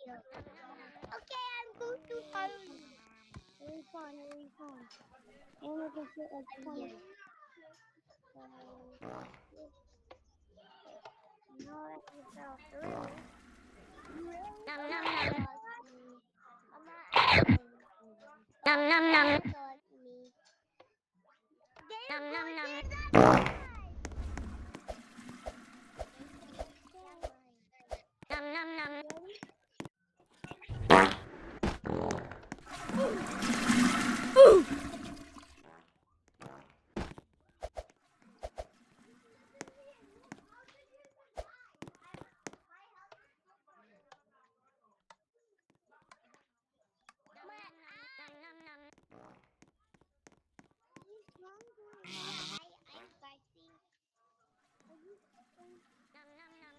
Okay, I'm going to follow you. Really fun, really fun. And we can sit like I'm fun. here. Now that you fell through. Nom nom nom. Mama, I nom nom nom. Taught me. Nom nom nom. Nom nom nom. I'm fighting. Nom nom nom.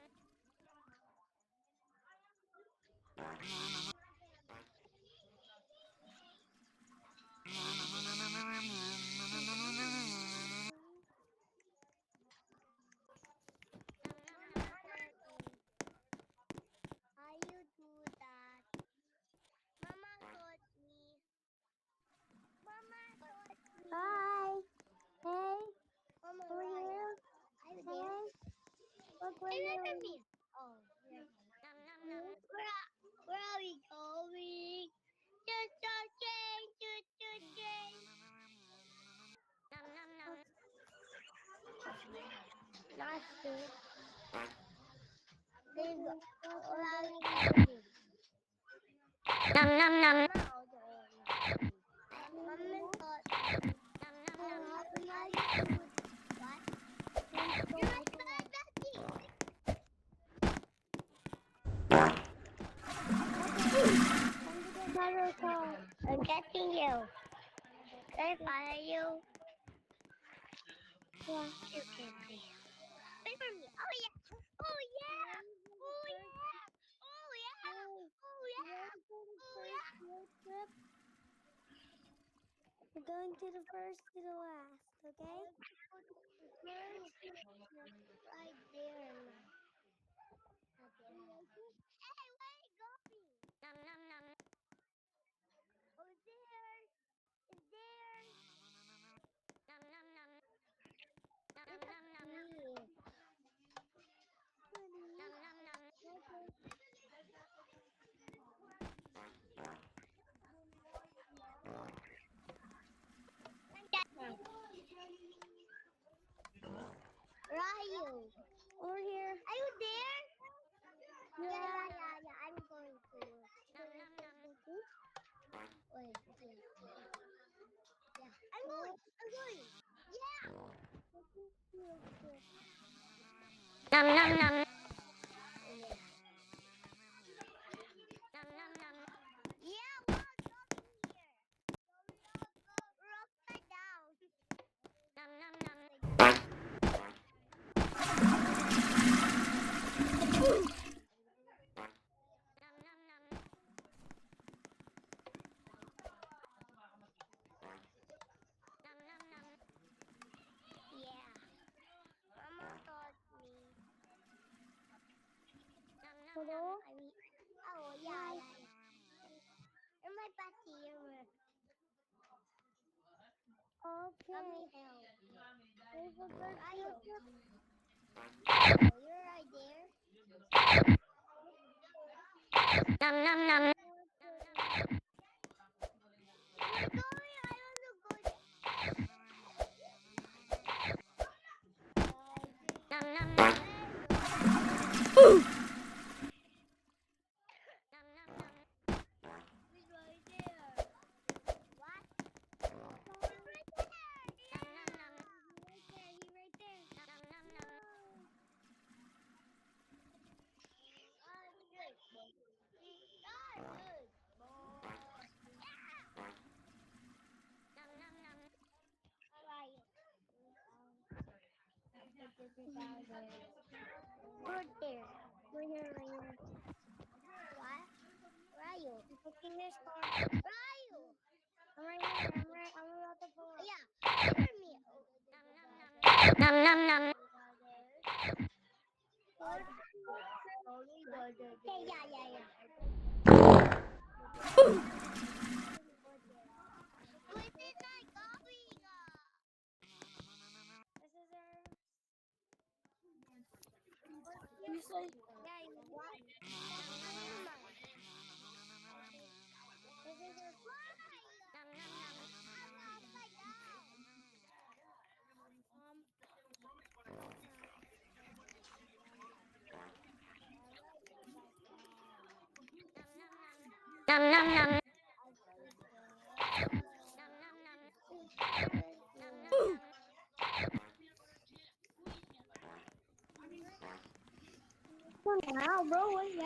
How you do that? Mama taught me. Mama taught me. Hi. Hey. Mama, Over here. are you Hey. there? Look where Hey, wait for you me. Oh, yeah. Where are we going? Just a change, just a change. Nice food. Where are we going? Nom nom nom. Mama taught me. How do I do what? You're right behind Becky. I'm catching you. Can I follow you? Yeah. Okay, okay. Wait for me. Oh yeah. Oh yeah. Oh yeah. Oh yeah. Oh yeah. Oh yeah. Trip. We're going to the first to the last, okay? Right there. Hey, where are you going? Nom nom nom. Oh, there. It's there. Nom nom nom. Nom nom nom. Nom nom nom. Where are you? Over here. Are you there? Yeah. Yeah. I'm going to. Nom nom nom. Wait, yeah. Yeah. I'm going. I'm going. Yeah. Nom nom nom. Yeah. Nom nom nom. Yeah, we're going here. We're upside down. Nom nom nom. Nom nom nom. Nom nom nom. Yeah. Mama taught me. Nom nom Hello? nom. I mean, oh yeah. In my party, let Okay. me help. There's a Where first are field you? trip. Oh, you're right there. Nom nom nom. We're going. I want to go there. Nom nom nom. Nom nom nom. He's right there. What? He's right there. Nom nom nom. He's right there. Nom nom nom. Oh, good. Oh, good. Nom nom nom. Right. Good there. We're here, right here. What? Where are you? I'm taking this car. Where are you? I'm right here. I'm about to pull up. Yeah, wait for me. Nom nom nom. What? Yeah. Wait, it's not going. You say Guys, what? This is a fly. I'm upside down. Nom nom nom. Nom nom nom. Nom nom nom. wow, bro, what's that?